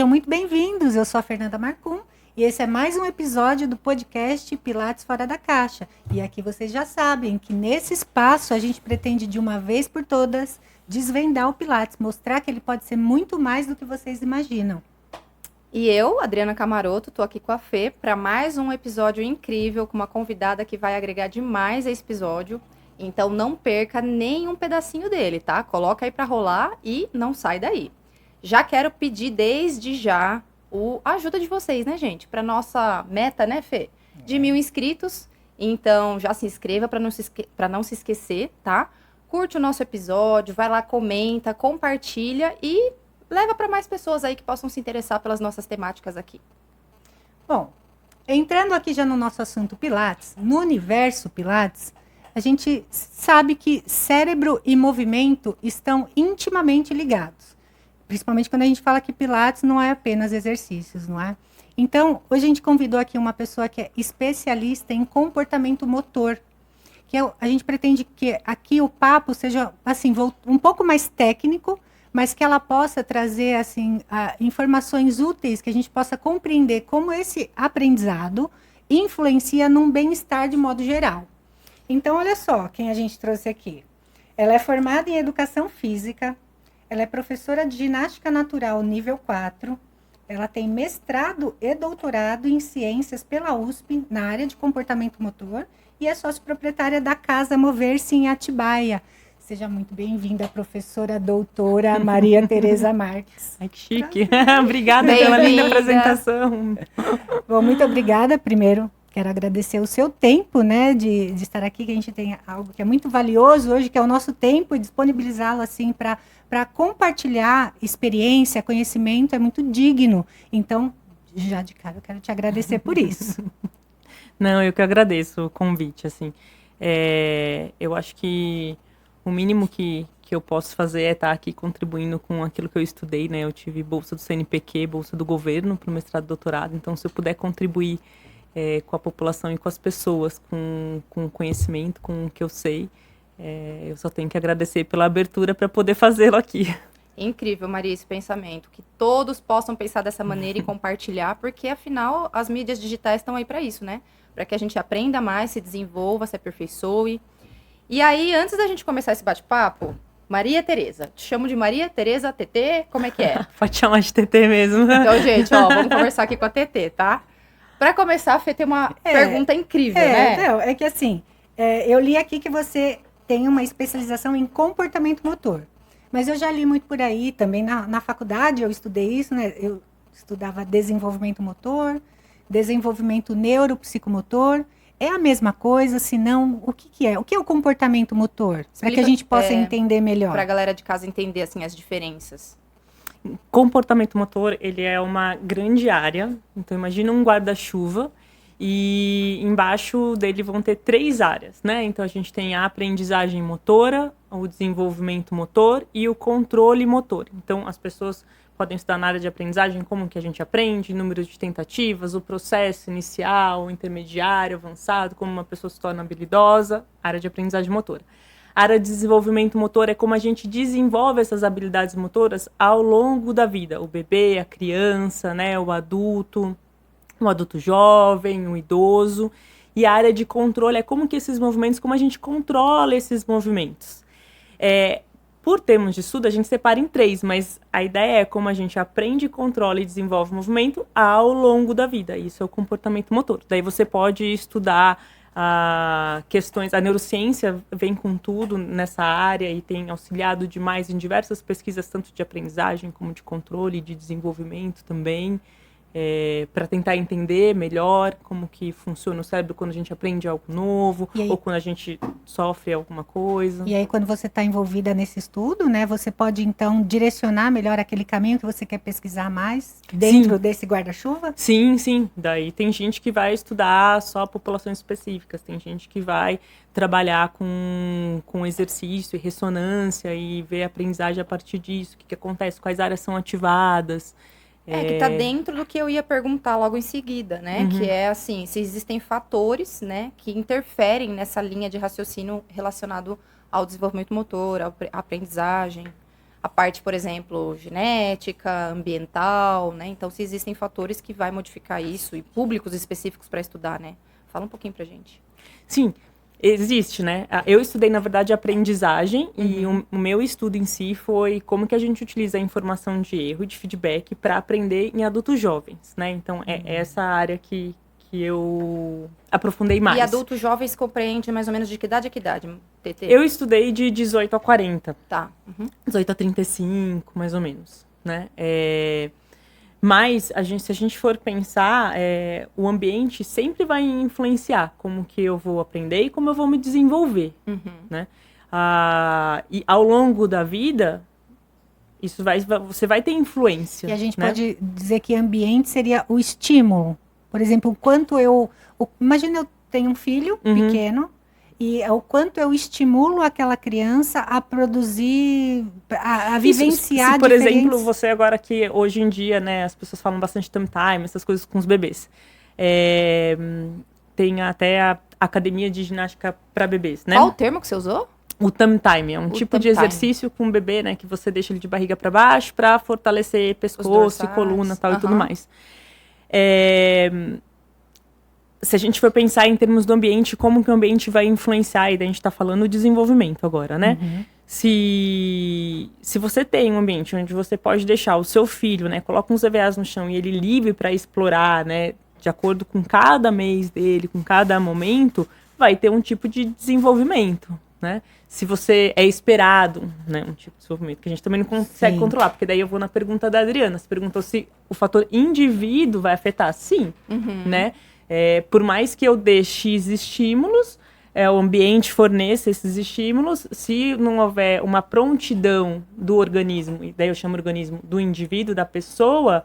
Sejam muito bem-vindos, eu sou a Fernanda Marcum e esse é mais um episódio do podcast Pilates Fora da Caixa. E aqui vocês já sabem que nesse espaço a gente pretende de uma vez por todas desvendar o Pilates, mostrar que ele pode ser muito mais do que vocês imaginam. E eu, Adriana Camaroto, tô aqui com a Fê para mais um episódio incrível com uma convidada que vai agregar demais a esse episódio. Então não perca nenhum pedacinho dele, tá? Coloca aí para rolar e não sai daí. Já quero pedir desde já a ajuda de vocês, né, gente? Para nossa meta, né, Fê? De 1.000 inscritos. Então já se inscreva para não se esquecer, tá? Curte o nosso episódio, vai lá, comenta, compartilha e leva para mais pessoas aí que possam se interessar pelas nossas temáticas aqui. Bom, entrando aqui já no nosso assunto Pilates, no universo Pilates, a gente sabe que cérebro e movimento estão intimamente ligados. Principalmente quando a gente fala que Pilates não é apenas exercícios, não é? Então, hoje a gente convidou aqui uma pessoa que é especialista em comportamento motor. A gente pretende que aqui o papo seja assim, um pouco mais técnico, mas que ela possa trazer assim, informações úteis, que a gente possa compreender como esse aprendizado influencia num bem-estar de modo geral. Então, olha só quem a gente trouxe aqui. Ela é formada em Educação Física, ela é professora de Ginástica Natural nível 4, ela tem mestrado e doutorado em Ciências pela USP, na área de Comportamento Motor, e é sócio-proprietária da Casa Mover-se em Atibaia. Seja muito bem-vinda, professora doutora Maria Tereza Marques. Ai, que chique. Obrigada pela linda apresentação. Bom, muito obrigada. Primeiro, quero agradecer o seu tempo, né, de estar aqui, que a gente tem algo que é muito valioso hoje, que é o nosso tempo, e disponibilizá-lo assim para compartilhar experiência, conhecimento, é muito digno. Então, já de cara, eu quero te agradecer por isso. Não, eu que agradeço o convite, assim. Eu acho que o mínimo que eu posso fazer é estar aqui contribuindo com aquilo que eu estudei, né? Eu tive bolsa do CNPq, bolsa do governo para o mestrado e doutorado, então se eu puder contribuir com a população e com as pessoas, com conhecimento, com o que eu sei, eu só tenho que agradecer pela abertura para poder fazê-lo aqui. Incrível, Maria, esse pensamento. Que todos possam pensar dessa maneira e compartilhar, porque afinal as mídias digitais estão aí para isso, né? Para que a gente aprenda mais, se desenvolva, se aperfeiçoe. E aí, antes da gente começar esse bate-papo, Maria Tereza. Te chamo de Maria Tereza TT, como é que é? Pode chamar de TT mesmo. Então, gente, vamos conversar aqui com a TT, tá? Para começar, a Fê tem uma pergunta incrível, né? Não, é que assim, eu li aqui que você tem uma especialização em comportamento motor. Mas eu já li muito por aí, também na faculdade eu estudei isso, né? Eu estudava desenvolvimento motor, desenvolvimento neuropsicomotor. É a mesma coisa, se não, o que é? O que é o comportamento motor? Para que a gente possa entender melhor. Para a galera de casa entender, assim, as diferenças. Comportamento motor, ele é uma grande área. Então, imagina um guarda-chuva e embaixo dele vão ter 3 áreas, né? Então, a gente tem a aprendizagem motora, o desenvolvimento motor e o controle motor. Então, as pessoas podem estudar na área de aprendizagem como que a gente aprende, número de tentativas, o processo inicial, intermediário, avançado, como uma pessoa se torna habilidosa, área de aprendizagem motora. A área de desenvolvimento motor é como a gente desenvolve essas habilidades motoras ao longo da vida. O bebê, a criança, né, o adulto jovem, o idoso. E a área de controle é como que esses movimentos, como a gente controla esses movimentos. Por termos de estudo, a gente separa em 3, mas a ideia é como a gente aprende, controla e desenvolve o movimento ao longo da vida. Isso é o comportamento motor. Daí você pode estudar questões, a neurociência vem com tudo nessa área e tem auxiliado demais em diversas pesquisas, tanto de aprendizagem como de controle e de desenvolvimento também, para tentar entender melhor como que funciona o cérebro quando a gente aprende algo novo ou quando a gente sofre alguma coisa. E aí, quando você está envolvida nesse estudo, né, você pode, então, direcionar melhor aquele caminho que você quer pesquisar mais dentro desse guarda-chuva? Sim, sim. Daí tem gente que vai estudar só populações específicas, tem gente que vai trabalhar com exercício e ressonância e ver a aprendizagem a partir disso, o que acontece, quais áreas são ativadas. Que tá dentro do que eu ia perguntar logo em seguida, né? Uhum. Que é assim, se existem fatores, né, que interferem nessa linha de raciocínio relacionado ao desenvolvimento motor, à aprendizagem, a parte, por exemplo, genética, ambiental, né? Então, se existem fatores que vai modificar isso e públicos específicos para estudar, né? Fala um pouquinho pra gente. Sim, existe, né? Eu estudei, na verdade, aprendizagem e o meu estudo em si foi como que a gente utiliza a informação de erro e de feedback para aprender em adultos jovens, né? Então, é essa área que eu aprofundei mais. E adultos jovens compreende mais ou menos de que idade a que idade, TT? Eu estudei de 18 a 40. Tá. 18 a 35, mais ou menos, né? Mas, se a gente for pensar, o ambiente sempre vai influenciar como que eu vou aprender e como eu vou me desenvolver, né? E ao longo da vida, você vai ter influência. E a gente né? pode dizer que ambiente seria o estímulo. Por exemplo, o quanto imagina eu tenho um filho pequeno e o quanto eu estimulo aquela criança a produzir, a vivenciar se, por diferentes... exemplo, você agora que hoje em dia, né, as pessoas falam bastante tummy time, essas coisas com os bebês. Tem até a academia de ginástica para bebês, né? Qual o termo que você usou? O tummy time é um tipo de exercício com o bebê, né, que você deixa ele de barriga para baixo para fortalecer pescoço e coluna tal, e tudo mais. Se a gente for pensar em termos do ambiente, como que o ambiente vai influenciar, e daí a gente está falando do desenvolvimento agora, né? Se você tem um ambiente onde você pode deixar o seu filho, né, coloca uns EVAs no chão e ele livre para explorar, né, de acordo com cada mês dele, com cada momento, vai ter um tipo de desenvolvimento, né? Se você é esperado, né, um tipo de desenvolvimento que a gente também não consegue controlar, porque daí eu vou na pergunta da Adriana, você perguntou se o fator indivíduo vai afetar. Sim, né? Por mais que eu dê X estímulos, o ambiente forneça esses estímulos, se não houver uma prontidão do organismo, e daí eu chamo organismo do indivíduo, da pessoa,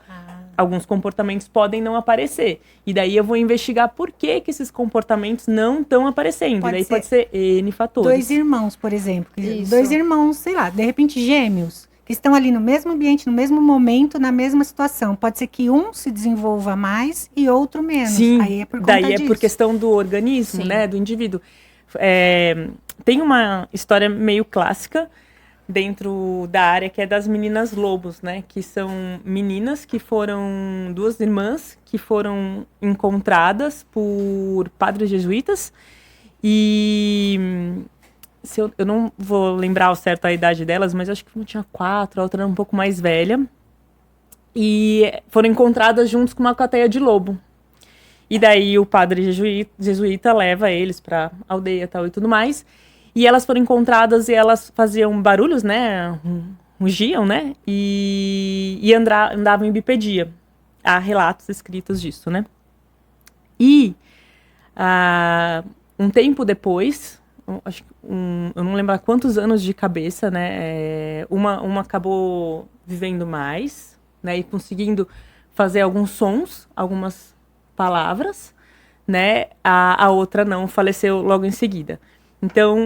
alguns comportamentos podem não aparecer. E daí eu vou investigar por que esses comportamentos não estão aparecendo. E daí pode ser N fatores. 2 irmãos, por exemplo. Isso. 2 irmãos, sei lá, de repente gêmeos, que estão ali no mesmo ambiente, no mesmo momento, na mesma situação. Pode ser que um se desenvolva mais e outro menos. Sim, aí é por conta daí disso. é por questão do organismo, né, do indivíduo. Tem uma história meio clássica dentro da área que é das meninas lobos, né, que são meninas que foram 2 irmãs que foram encontradas por padres jesuítas e eu não vou lembrar ao certo a idade delas, mas acho que uma tinha 4, a outra era um pouco mais velha. E foram encontradas juntos com uma alcateia de lobo. E daí o padre jesuíta leva eles pra aldeia tal e tudo mais. E elas foram encontradas e elas faziam barulhos, né? Rugiam, né? E andavam em bipedia. Há relatos escritos disso, né? E um tempo depois, acho que eu não lembro há quantos anos de cabeça, né? Uma acabou vivendo mais, né? E conseguindo fazer alguns sons, algumas palavras, né? A outra não, faleceu logo em seguida. Então,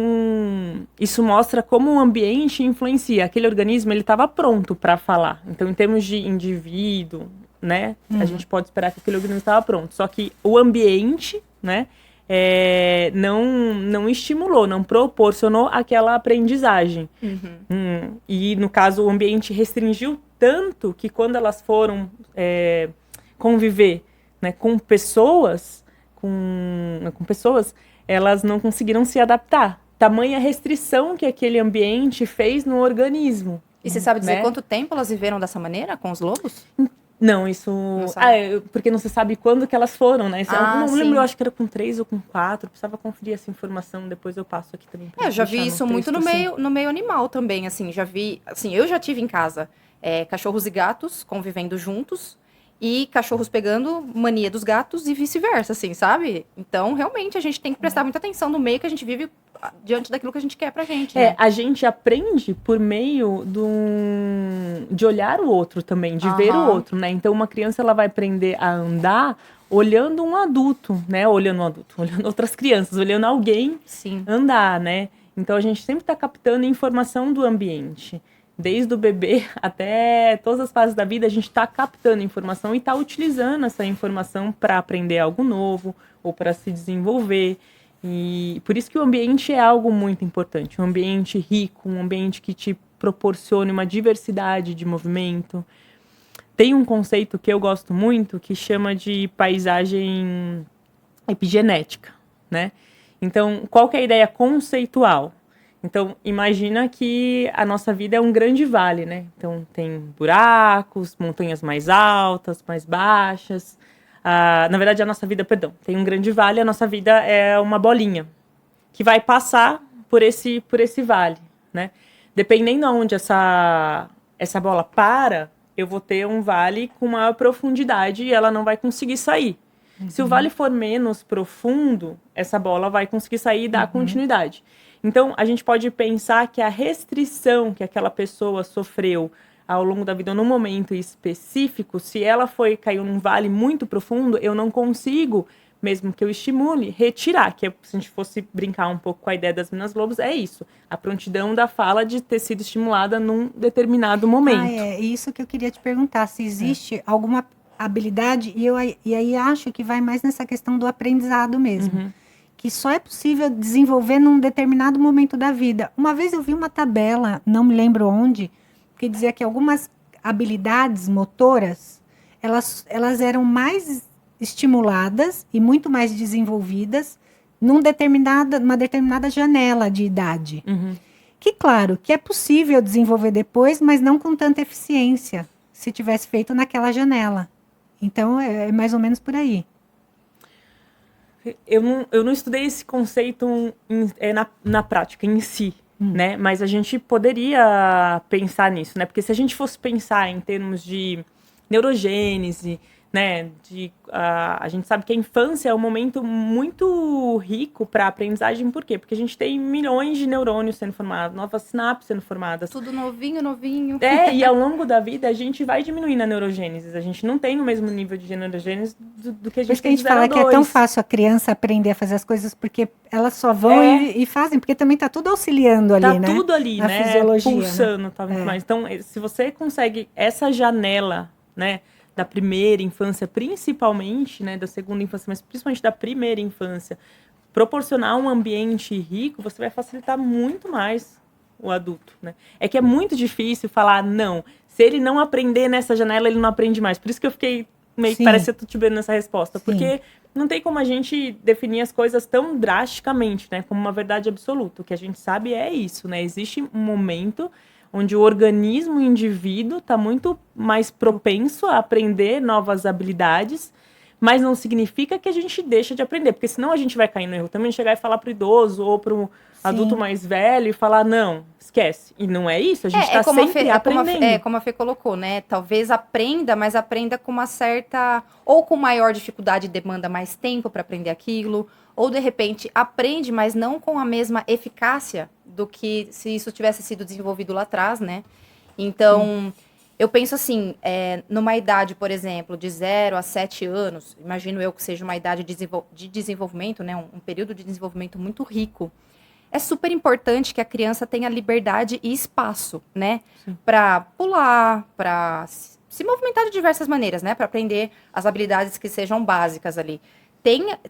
isso mostra como o ambiente influencia. Aquele organismo, ele estava pronto para falar. Então, em termos de indivíduo, né? A gente pode esperar que aquele organismo estava pronto. Só que o ambiente, né? Não estimulou, não proporcionou aquela aprendizagem. E, no caso, o ambiente restringiu tanto que quando elas foram conviver, né, com pessoas, elas não conseguiram se adaptar. Tamanha restrição que aquele ambiente fez no organismo. E você sabe dizer né? quanto tempo elas viveram dessa maneira com os lobos? Não, isso... Não sabe? Porque não se sabe quando que elas foram, né? Eu não lembro, sim. eu acho que era com 3 ou com 4. Precisava conferir essa informação, depois eu passo aqui também. Eu já vi isso muito no meio animal também, assim. Eu já tive em casa cachorros e gatos convivendo juntos. E cachorros pegando mania dos gatos e vice-versa, assim, sabe? Então, realmente, a gente tem que prestar muita atenção no meio que a gente vive diante daquilo que a gente quer pra gente, né? A gente aprende por meio de olhar o outro também, de ver o outro, né? Então, uma criança, ela vai aprender a andar olhando um adulto, né? Olhando outras crianças, olhando alguém andar, né? Então, a gente sempre está captando informação do ambiente. Desde o bebê até todas as fases da vida, a gente está captando informação e está utilizando essa informação para aprender algo novo ou para se desenvolver. E por isso que o ambiente é algo muito importante. Um ambiente rico, um ambiente que te proporcione uma diversidade de movimento. Tem um conceito que eu gosto muito que chama de paisagem epigenética, né? Então, qual que é a ideia conceitual? Então, imagina que a nossa vida é um grande vale, né? Então, tem buracos, montanhas mais altas, mais baixas. Na verdade, a nossa vida, tem um grande vale, a nossa vida é uma bolinha que vai passar por esse vale, né? Dependendo aonde essa bola para, eu vou ter um vale com maior profundidade e ela não vai conseguir sair. Se o vale for menos profundo, essa bola vai conseguir sair e dar continuidade. Então, a gente pode pensar que a restrição que aquela pessoa sofreu ao longo da vida, num momento específico, se ela caiu num vale muito profundo, eu não consigo, mesmo que eu estimule, retirar. Que se a gente fosse brincar um pouco com a ideia das Meninas Lobos, é isso. A prontidão da fala de ter sido estimulada num determinado momento. É isso que eu queria te perguntar, se existe alguma habilidade, e aí acho que vai mais nessa questão do aprendizado mesmo. Que só é possível desenvolver num determinado momento da vida. Uma vez eu vi uma tabela, não me lembro onde, que dizia que algumas habilidades motoras, elas eram mais estimuladas e muito mais desenvolvidas numa determinada janela de idade. Que, claro, que é possível desenvolver depois, mas não com tanta eficiência, se tivesse feito naquela janela. Então, é mais ou menos por aí. Eu não estudei esse conceito na prática em si, né? Mas a gente poderia pensar nisso, né? Porque se a gente fosse pensar em termos de neurogênese, né? A gente sabe que a infância é um momento muito rico para a aprendizagem. Por quê? Porque a gente tem milhões de neurônios sendo formados, novas sinapses sendo formadas. Tudo novinho, novinho. E ao longo da vida a gente vai diminuindo a neurogênese. A gente não tem o mesmo nível de neurogênese do que a gente tem. Por isso que a gente fala que é tão fácil a criança aprender a fazer as coisas, porque elas só vão e fazem, porque também está tudo auxiliando ali, né? Tá tudo ali, na né? Fisiologia, Pulsando, tá muito mais. Então, se você consegue essa janela, né? Da primeira infância, principalmente, né, da segunda infância, mas principalmente da primeira infância, proporcionar um ambiente rico, você vai facilitar muito mais o adulto, né? É que é muito difícil falar, não, se ele não aprender nessa janela, ele não aprende mais. Por isso que eu fiquei meio que parece titubeando nessa resposta, porque não tem como a gente definir as coisas tão drasticamente, né, como uma verdade absoluta. O que a gente sabe é isso, né? Existe um momento onde o organismo, o indivíduo, está muito mais propenso a aprender novas habilidades, mas não significa que a gente deixa de aprender, porque senão a gente vai cair no erro também de chegar e falar para o idoso ou para o adulto mais velho e falar, não, esquece. E não é isso, a gente está sempre aprendendo. Como a Fê colocou, né? Talvez aprenda, mas aprenda com uma certa... Ou com maior dificuldade, demanda mais tempo para aprender aquilo, ou de repente aprende, mas não com a mesma eficácia do que se isso tivesse sido desenvolvido lá atrás, né? Então, eu penso assim, numa idade, por exemplo, de 0 a 7 anos, imagino eu que seja uma idade de desenvolvimento, né? Um período de desenvolvimento muito rico. É super importante que a criança tenha liberdade e espaço, né? Para pular, para se movimentar de diversas maneiras, né? Para aprender as habilidades que sejam básicas ali.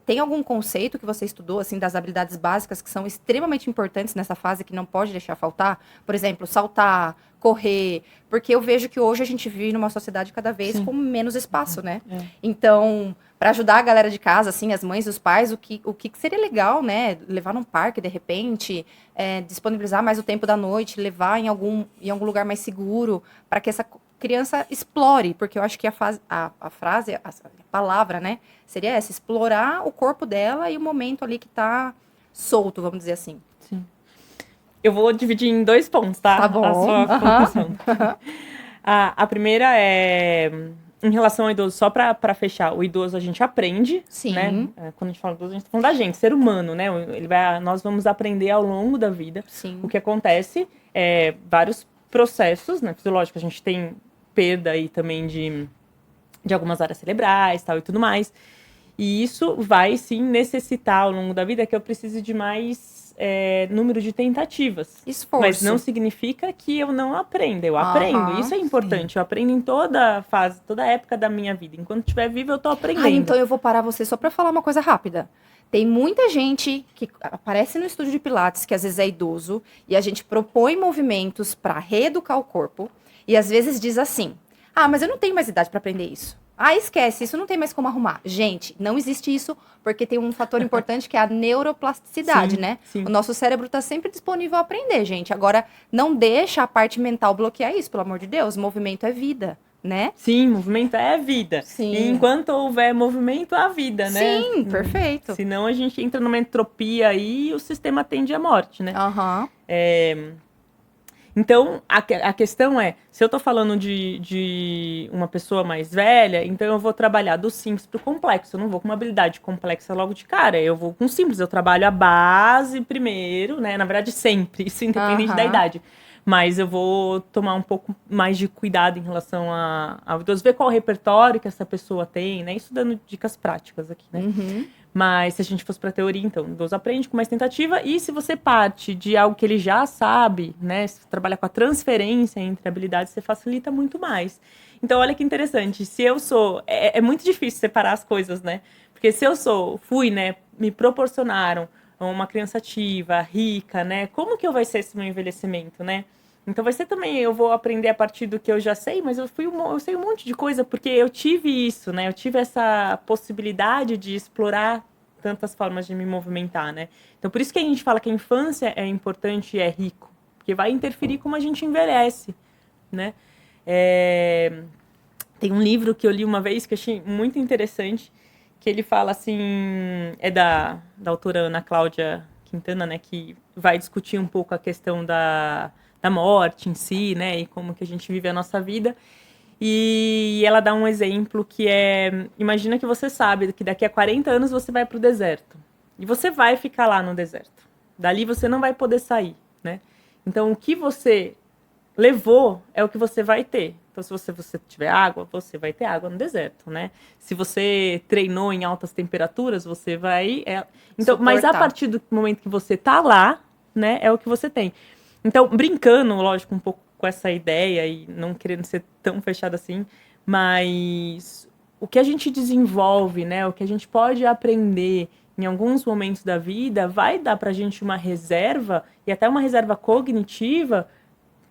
Tem algum conceito que você estudou, assim, das habilidades básicas que são extremamente importantes nessa fase que não pode deixar faltar? Por exemplo, saltar, correr, porque eu vejo que hoje a gente vive numa sociedade cada vez com menos espaço, né? Então, para ajudar a galera de casa, assim, as mães, os pais, o que seria legal, né? Levar num parque, de repente, disponibilizar mais o tempo da noite, levar em algum lugar mais seguro, para que essa criança explore, porque eu acho que a palavra, né, seria essa, explorar o corpo dela e o momento ali que tá solto, vamos dizer assim. Sim. Eu vou dividir em 2 pontos, tá? Tá bom. A sua conclusão. A primeira é em relação ao idoso, só para fechar, o idoso a gente aprende, né? Quando a gente fala idoso, a gente tá falando da gente, ser humano, né? Nós vamos aprender ao longo da vida. O que acontece vários processos, né, fisiológicos, a gente tem perda aí também de algumas áreas cerebrais, tal, e tudo mais. E isso vai, sim, necessitar ao longo da vida que eu precise de mais número de tentativas. Esforço. Mas não significa que eu não aprenda. Eu aprendo. Isso é importante. Sim. Eu aprendo em toda fase, toda época da minha vida. Enquanto estiver viva, eu tô aprendendo. Então eu vou parar você só pra falar uma coisa rápida. Tem muita gente que aparece no estúdio de Pilates, que às vezes é idoso, e a gente propõe movimentos pra reeducar o corpo, e às vezes diz assim: ah, mas eu não tenho mais idade pra aprender isso. Ah, esquece, isso não tem mais como arrumar. Gente, não existe isso, porque tem um fator importante que é a neuroplasticidade, Sim, né? sim. O nosso cérebro tá sempre disponível a aprender, gente. Agora, não deixa a parte mental bloquear isso, pelo amor de Deus. Movimento é vida, né? Sim, movimento é vida. Sim. E enquanto houver movimento, há vida, né? Sim, perfeito. Senão a gente entra numa entropia aí e o sistema tende à morte, né? Aham. Então, a questão é, se eu tô falando de uma pessoa mais velha, então eu vou trabalhar do simples pro complexo. Eu não vou com uma habilidade complexa logo de cara. Eu vou com simples. Eu trabalho a base primeiro, né? Na verdade, sempre. Isso independente da idade. Mas eu vou tomar um pouco mais de cuidado em relação ao idoso. Ver qual o repertório que essa pessoa tem, né? Isso dando dicas práticas aqui, né? Uhum. Mas se a gente fosse para teoria, então, o idoso aprende com mais tentativa. E se você parte de algo que ele já sabe, né? Se você trabalha com a transferência entre habilidades, você facilita muito mais. Então, olha que interessante. Se eu sou... É muito difícil separar as coisas, né? Porque se eu fui, né? Me proporcionaram uma criança ativa, rica, né? Como que vai ser esse meu envelhecimento, né? Então vai ser também, eu vou aprender a partir do que eu já sei, mas eu sei um monte de coisa, porque eu tive isso, né? Eu tive essa possibilidade de explorar tantas formas de me movimentar, né? Então por isso que a gente fala que a infância é importante e é rico, porque vai interferir como a gente envelhece, né? Tem um livro que eu li uma vez que eu achei muito interessante, que ele fala assim, é da autora Ana Cláudia Quintana, né? Que vai discutir um pouco a questão da morte em si, né, e como que a gente vive a nossa vida. E ela dá um exemplo que imagina que você sabe que daqui a 40 anos você vai para o deserto. E você vai ficar lá no deserto. Dali você não vai poder sair, né? Então, o que você levou é o que você vai ter. Então, se você tiver água, você vai ter água no deserto, né? Se você treinou em altas temperaturas, você vai... Então, mas a partir do momento que você tá lá, né, é o que você tem. Então, brincando, lógico, um pouco com essa ideia e não querendo ser tão fechado assim, mas o que a gente desenvolve, né, o que a gente pode aprender em alguns momentos da vida vai dar pra gente uma reserva, e até uma reserva cognitiva,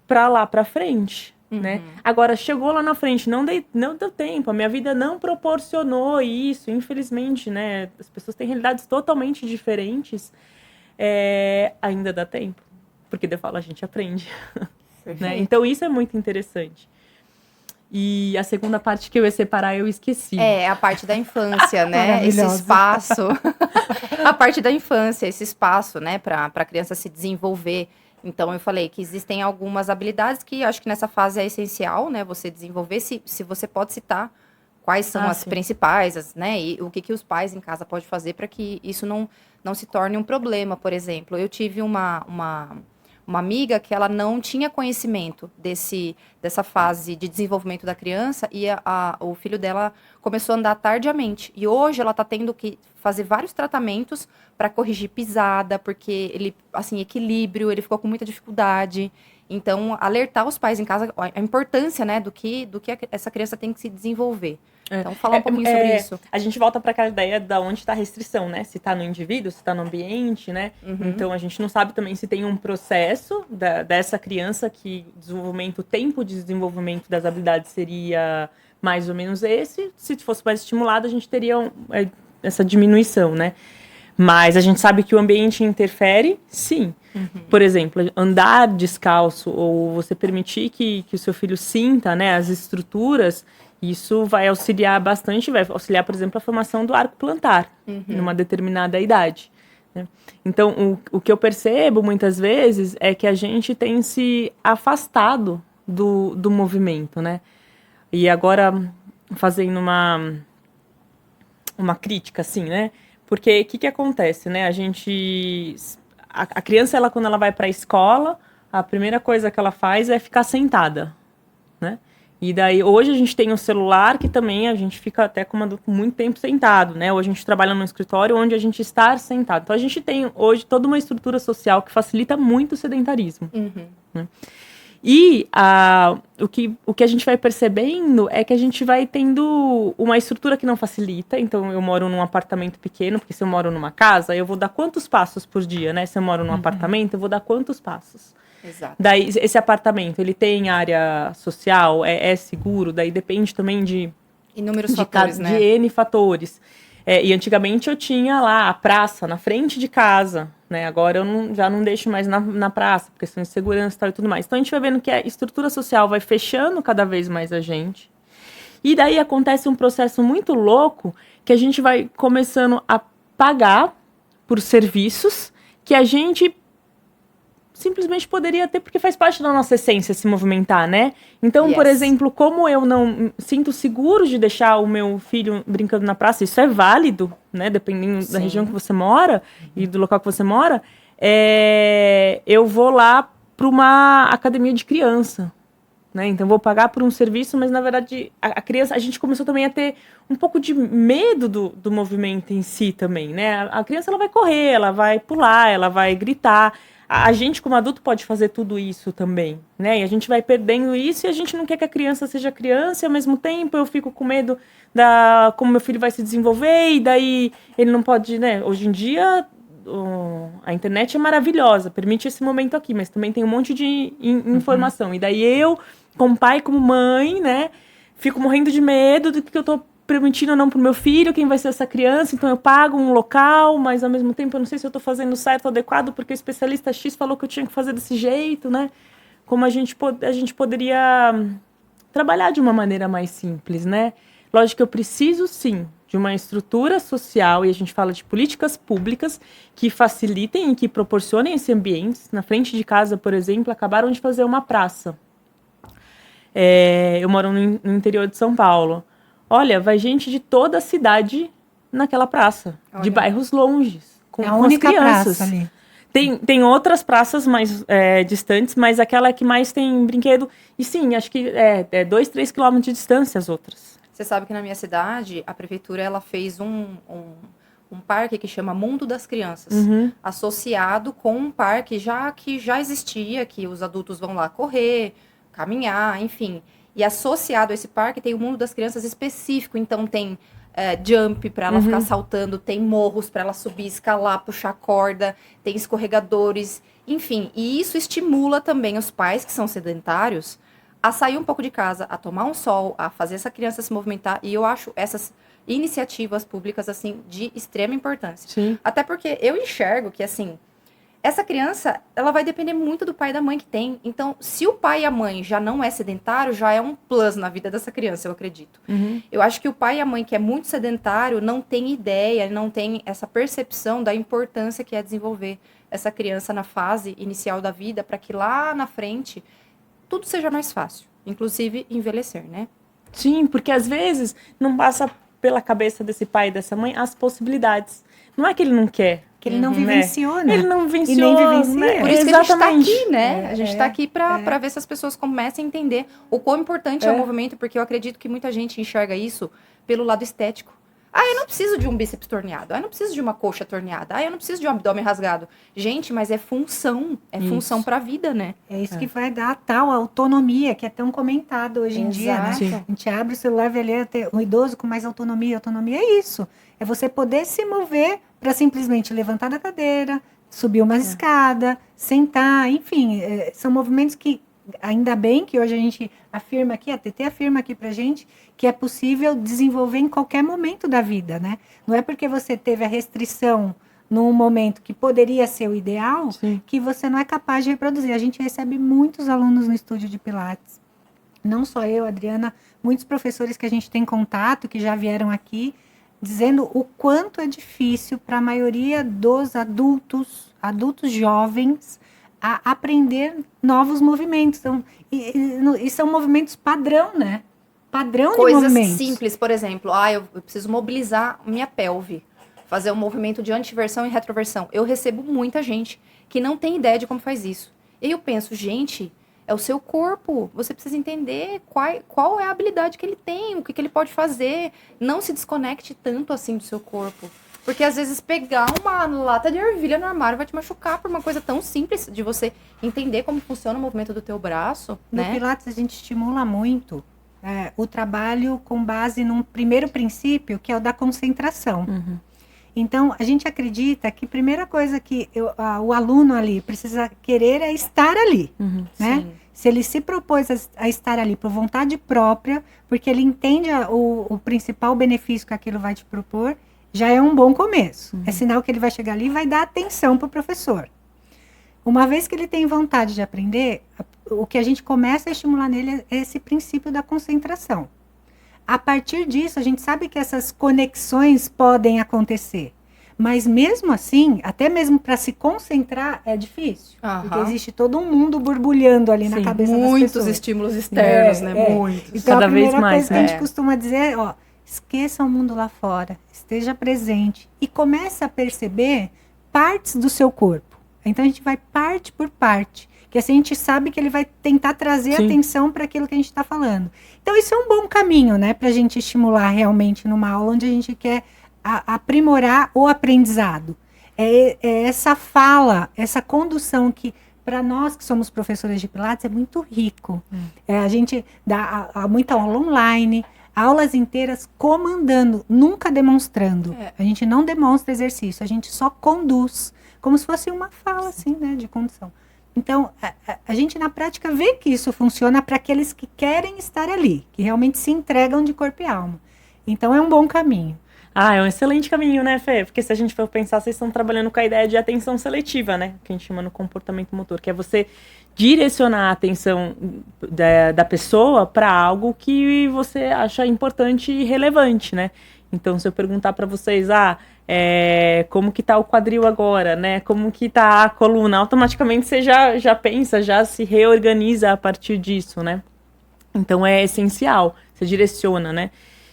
pra lá pra frente, né? Agora, chegou lá na frente, não deu tempo, a minha vida não proporcionou isso, infelizmente, né? As pessoas têm realidades totalmente diferentes, ainda dá tempo. Porque de fala a gente aprende. Né? Então isso é muito interessante. E a segunda parte que eu ia separar, eu esqueci. A parte da infância, né? Esse espaço. A parte da infância, esse espaço, né? Para a criança se desenvolver. Então, eu falei que existem algumas habilidades que acho que nessa fase é essencial, né? Você desenvolver, se você pode citar quais são as principais, né? E o que os pais em casa podem fazer para que isso não se torne um problema, por exemplo. Eu tive uma amiga que ela não tinha conhecimento dessa fase de desenvolvimento da criança e o filho dela começou a andar tardiamente. E hoje ela está tendo que fazer vários tratamentos para corrigir pisada, porque ele, assim, equilíbrio, ele ficou com muita dificuldade. Então, alertar os pais em casa a importância, né, do que essa criança tem que se desenvolver. Então, falar um pouquinho sobre isso. A gente volta para aquela ideia de onde está a restrição, né? Se está no indivíduo, se está no ambiente, né? Então, a gente não sabe também se tem um processo dessa criança que o tempo de desenvolvimento das habilidades seria mais ou menos esse. Se fosse mais estimulado, a gente teria essa diminuição, né? Mas a gente sabe que o ambiente interfere, sim. Por exemplo, andar descalço ou você permitir que o seu filho sinta, né, as estruturas, isso vai auxiliar bastante, vai auxiliar, por exemplo, a formação do arco plantar numa determinada idade, né? Então, o que eu percebo muitas vezes é que a gente tem se afastado do movimento, né? E agora, fazendo uma crítica, assim, né? Porque o que acontece, né? A criança, quando ela vai para a escola, a primeira coisa que ela faz é ficar sentada, né? E daí, hoje a gente tem o celular, que também a gente fica até como adulto muito tempo sentado, né? Hoje a gente trabalha num escritório onde a gente está sentado. Então, a gente tem hoje toda uma estrutura social que facilita muito o sedentarismo. Né? E o que a gente vai percebendo é que a gente vai tendo uma estrutura que não facilita. Então, eu moro num apartamento pequeno, porque se eu moro numa casa, eu vou dar quantos passos por dia, né? Se eu moro num apartamento, eu vou dar quantos passos? Exato. Daí, esse apartamento, ele tem área social, é seguro, daí depende também de inúmeros fatores, né? De N fatores. E antigamente eu tinha lá a praça na frente de casa, né? Agora eu já não deixo mais na praça, por questões de segurança e tudo mais. Então a gente vai vendo que a estrutura social vai fechando cada vez mais a gente. E daí acontece um processo muito louco que a gente vai começando a pagar por serviços que a gente simplesmente poderia ter, porque faz parte da nossa essência se movimentar, né? Então, por exemplo, como eu não sinto seguro de deixar o meu filho brincando na praça, isso é válido, né? Dependendo da região que você mora e do local que você mora, eu vou lá para uma academia de criança, né? Então, vou pagar por um serviço, mas, na verdade, a criança... A gente começou também a ter um pouco de medo do movimento em si também, né? A criança, ela vai correr, ela vai pular, ela vai gritar. A gente, como adulto, pode fazer tudo isso também, né? E a gente vai perdendo isso e a gente não quer que a criança seja criança e, ao mesmo tempo, eu fico com medo como meu filho vai se desenvolver e daí ele não pode, né? Hoje em dia, a internet é maravilhosa, permite esse momento aqui, mas também tem um monte de informação. E daí eu, como pai, como mãe, né? Fico morrendo de medo do que eu tô permitindo ou não pro meu filho, quem vai ser essa criança, então eu pago um local, mas ao mesmo tempo eu não sei se eu tô fazendo certo, adequado, porque o especialista X falou que eu tinha que fazer desse jeito, né? Como a gente poderia trabalhar de uma maneira mais simples, né? Lógico que eu preciso, sim, de uma estrutura social, e a gente fala de políticas públicas que facilitem e que proporcionem esse ambiente. Na frente de casa, por exemplo, acabaram de fazer uma praça. Eu moro no interior de São Paulo. Olha, vai gente de toda a cidade naquela praça, de bairros longes, com a única as crianças. Praça ali. Tem outras praças mais distantes, mas aquela que mais tem brinquedo. E sim, acho que 2, 3 quilômetros de distância as outras. Você sabe que na minha cidade, a prefeitura ela fez um parque que chama Mundo das Crianças, associado com um parque que já existia, que os adultos vão lá correr, caminhar, enfim. E associado a esse parque tem o Mundo das Crianças específico. Então tem jump para ela ficar saltando, tem morros para ela subir, escalar, puxar corda, tem escorregadores, enfim. E isso estimula também os pais que são sedentários a sair um pouco de casa, a tomar um sol, a fazer essa criança se movimentar. E eu acho essas iniciativas públicas assim de extrema importância. Sim. Até porque eu enxergo que assim, essa criança, ela vai depender muito do pai e da mãe que tem. Então, se o pai e a mãe já não é sedentário, já é um plus na vida dessa criança, eu acredito. Eu acho que o pai e a mãe que é muito sedentário não tem ideia, não tem essa percepção da importância que é desenvolver essa criança na fase inicial da vida, para que lá na frente tudo seja mais fácil. Inclusive, envelhecer, né? Sim, porque às vezes não passa pela cabeça desse pai e dessa mãe as possibilidades. Não é que ele não quer. Que ele não vivenciou, né? Ele não vivenciou, e nem vivencia. né? Por isso que a gente está aqui, né? A gente está aqui para é. ver se as pessoas comecem a entender o quão importante é o movimento, porque eu acredito que muita gente enxerga isso pelo lado estético. Ah, eu não preciso de um bíceps torneado. Ah, eu não preciso de uma coxa torneada. Ah, eu não preciso de um abdômen rasgado. Gente, mas é função. É função para a vida, né? É isso que vai dar a tal autonomia, que é tão comentado hoje em dia, né? Sim. A gente abre o celular, vê ali, um idoso com mais autonomia. Autonomia é isso. É você poder se mover para simplesmente levantar da cadeira, subir uma escada, sentar, enfim. São movimentos que, ainda bem que hoje a gente afirma aqui, a TT afirma aqui pra gente, que é possível desenvolver em qualquer momento da vida, né? Não é porque você teve a restrição num momento que poderia ser o ideal, que você não é capaz de reproduzir. A gente recebe muitos alunos no estúdio de Pilates. Não só eu, Adriana, muitos professores que a gente tem contato, que já vieram aqui, dizendo o quanto é difícil para a maioria dos adultos jovens, a aprender novos movimentos. Então, e são movimentos padrão, né? Padrão de Coisas movimentos. simples, por exemplo. Eu preciso mobilizar minha pelve. Fazer um movimento de antiversão e retroversão. Eu recebo muita gente que não tem ideia de como faz isso. E eu penso, gente, É o seu corpo. Você precisa entender qual é a habilidade que ele tem, o que ele pode fazer. Não se desconecte tanto assim do seu corpo. Porque às vezes pegar uma lata de ervilha no armário vai te machucar por uma coisa tão simples de você entender como funciona o movimento do teu braço, No né? Pilates a gente estimula muito o trabalho com base num primeiro princípio, que é o da concentração. Então, a gente acredita que a primeira coisa que o aluno ali precisa querer é estar ali, né? Sim. Se ele se propôs a estar ali por vontade própria, porque ele entende o principal benefício que aquilo vai te propor, já é um bom começo. É sinal que ele vai chegar ali e vai dar atenção para o professor. Uma vez que ele tem vontade de aprender, o que a gente começa a estimular nele é esse princípio da concentração. A partir disso, a gente sabe que essas conexões podem acontecer. Mas mesmo assim, até mesmo para se concentrar, é difícil. Porque existe todo um mundo borbulhando ali na cabeça das pessoas. Muitos estímulos externos, né? Muitos. Então, Cada a primeira vez mais, coisa que a gente costuma dizer é, esqueça o mundo lá fora, esteja presente. E comece a perceber partes do seu corpo. Então, a gente vai parte por parte. Que assim a gente sabe que ele vai tentar trazer atenção para aquilo que a gente está falando. Então, isso é um bom caminho, né? Para a gente estimular realmente numa aula onde a gente quer aprimorar o aprendizado. É essa fala, essa condução que, para nós que somos professores de Pilates, é muito rico. A gente dá muita aula online, aulas inteiras comandando, nunca demonstrando. A gente não demonstra exercício, a gente só conduz, como se fosse uma fala, assim, né, de condução. Então, a gente na prática vê que isso funciona para aqueles que querem estar ali, que realmente se entregam de corpo e alma. Então, é um bom caminho. É um excelente caminho, né, Fê? Porque se a gente for pensar, vocês estão trabalhando com a ideia de atenção seletiva, né? Que a gente chama no comportamento motor, que é você direcionar a atenção da pessoa para algo que você acha importante e relevante, né? Então, se eu perguntar para vocês, como que tá o quadril agora, né? Como que tá a coluna? Automaticamente você já pensa, já se reorganiza a partir disso, né? Então, é essencial, você direciona, né?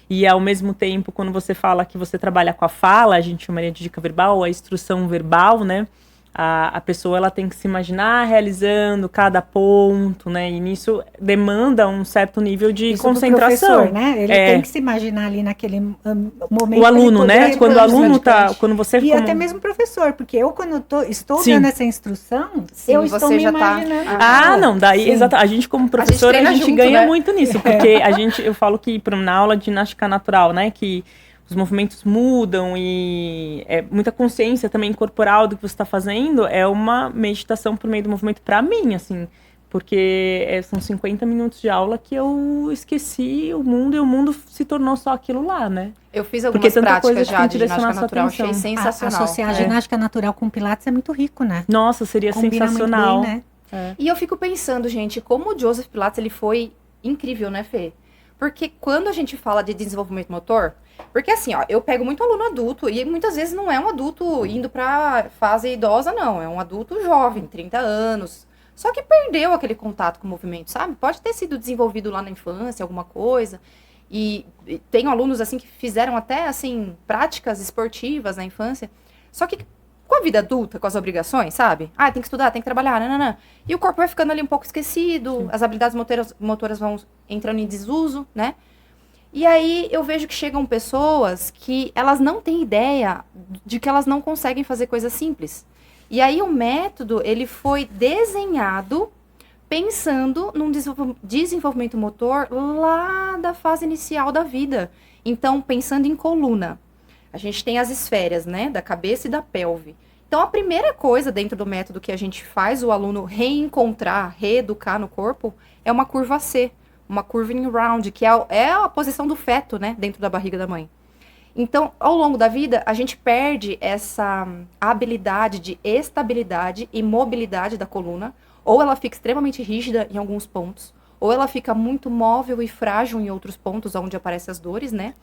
E, ao mesmo tempo, quando você fala que você trabalha com a fala, a gente chamaria de dica verbal, a instrução verbal, né? A pessoa ela tem que se imaginar realizando cada ponto, né? E nisso demanda um certo nível de isso concentração. Do professor, né? Ele tem que se imaginar ali naquele momento. O aluno, né? Quando o aluno tá, quando você e até mesmo o professor, porque eu quando estou Sim. dando essa instrução, eu estou me imaginando. Não, daí exato. A gente como professora a gente ganha muito nisso, porque eu falo que na aula de ginástica natural, né? Que os movimentos mudam e muita consciência também corporal do que você está fazendo, é uma meditação por meio do movimento para mim, assim, porque são 50 minutos de aula que eu esqueci o mundo e o mundo se tornou só aquilo lá, né? Eu fiz algumas práticas já de ginástica natural, achei sensacional. Associar a ginástica natural com Pilates é muito rico, né? Nossa, seria combina sensacional. muito bem, né? E eu fico pensando, gente, como o Joseph Pilates ele foi incrível, né, Fê? Porque quando a gente fala de desenvolvimento motor, porque assim, eu pego muito aluno adulto e muitas vezes não é um adulto indo pra fase idosa, não. É um adulto jovem, 30 anos. Só que perdeu aquele contato com o movimento, sabe? Pode ter sido desenvolvido lá na infância, alguma coisa. E tenho alunos, assim, que fizeram até, assim, práticas esportivas na infância. Só que com a vida adulta, com as obrigações, sabe? Tem que estudar, tem que trabalhar, nananã. E o corpo vai ficando ali um pouco esquecido, as habilidades motoras vão entrando em desuso, né? E aí eu vejo que chegam pessoas que elas não têm ideia de que elas não conseguem fazer coisas simples. E aí o método, ele foi desenhado pensando num desenvolvimento motor lá da fase inicial da vida. Então, pensando em coluna. A gente tem as esférias, né, da cabeça e da pelve. Então, a primeira coisa dentro do método que a gente faz o aluno reencontrar, reeducar no corpo, é uma curva C, uma curving round, que é a posição do feto, né, dentro da barriga da mãe. Então, ao longo da vida, a gente perde essa habilidade de estabilidade e mobilidade da coluna, ou ela fica extremamente rígida em alguns pontos, ou ela fica muito móvel e frágil em outros pontos, onde aparecem as dores, né?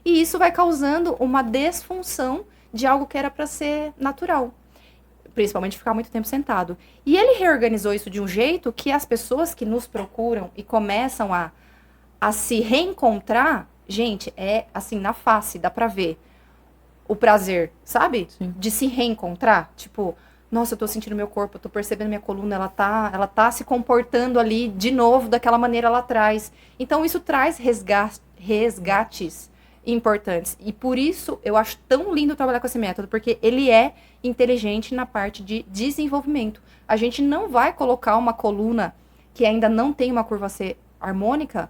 E isso vai causando uma desfunção de algo que era para ser natural. Principalmente ficar muito tempo sentado. E ele reorganizou isso de um jeito que as pessoas que nos procuram e começam a se reencontrar, gente, é assim, na face, dá pra ver o prazer, sabe? Sim. De se reencontrar. Tipo, nossa, eu tô sentindo meu corpo, eu tô percebendo minha coluna, ela tá se comportando ali de novo daquela maneira lá atrás. Então isso traz resgates importantes. E por isso eu acho tão lindo trabalhar com esse método, porque ele é inteligente na parte de desenvolvimento. A gente não vai colocar uma coluna que ainda não tem uma curva C harmônica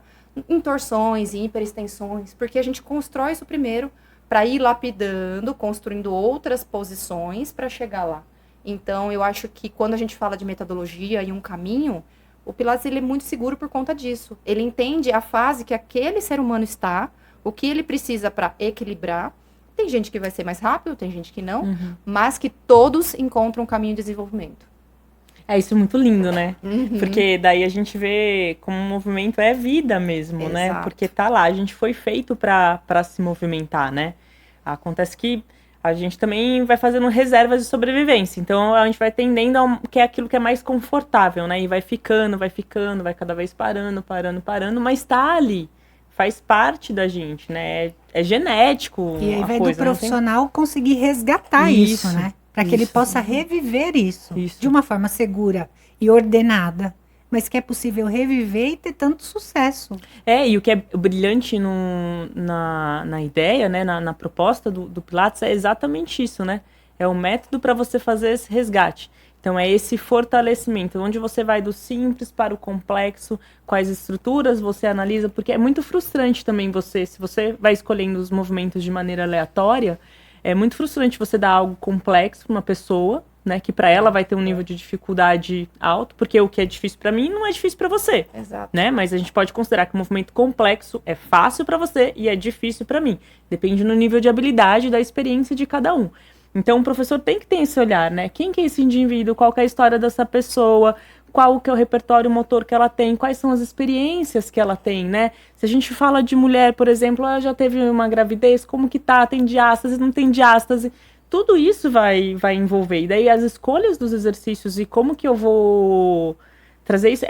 em torções e hiperextensões, porque a gente constrói isso primeiro para ir lapidando, construindo outras posições para chegar lá. Então, eu acho que quando a gente fala de metodologia e um caminho, o Pilates ele é muito seguro por conta disso. Ele entende a fase que aquele ser humano está, o que ele precisa para equilibrar. Tem gente que vai ser mais rápido, tem gente que não, mas que todos encontram um caminho de desenvolvimento. Isso é muito lindo, né? Uhum. Porque daí a gente vê como o movimento é vida mesmo, né? Exato. Porque tá lá, a gente foi feito para se movimentar, né? Acontece que a gente também vai fazendo reservas de sobrevivência. Então, a gente vai tendendo ao que é aquilo que é mais confortável, né? E vai ficando, vai cada vez parando, mas tá ali. Faz parte da gente, né? É genético. E aí a vai coisa, do profissional conseguir resgatar isso, Isso, né? Para que ele isso. possa reviver isso Isso. de uma forma segura e ordenada, mas que é possível reviver e ter tanto sucesso. E o que é brilhante na ideia, né, na proposta do Pilates é exatamente isso, né? É o método para você fazer esse resgate. Então, é esse fortalecimento, onde você vai do simples para o complexo, quais estruturas você analisa, porque é muito frustrante também se você vai escolhendo os movimentos de maneira aleatória, é muito frustrante você dar algo complexo para uma pessoa, né, que para ela vai ter um nível de dificuldade alto, porque o que é difícil para mim não é difícil para você. Exato. Né? Mas a gente pode considerar que o movimento complexo é fácil para você e é difícil para mim. Depende do nível de habilidade e da experiência de cada um. Então, o professor tem que ter esse olhar, né? Quem que é esse indivíduo? Qual que é a história dessa pessoa? Qual que é o repertório motor que ela tem? Quais são as experiências que ela tem, né? Se a gente fala de mulher, por exemplo, ela já teve uma gravidez, como que tá? Tem diástase, não tem diástase? Tudo isso vai envolver. E daí as escolhas dos exercícios e como que eu vou trazer isso,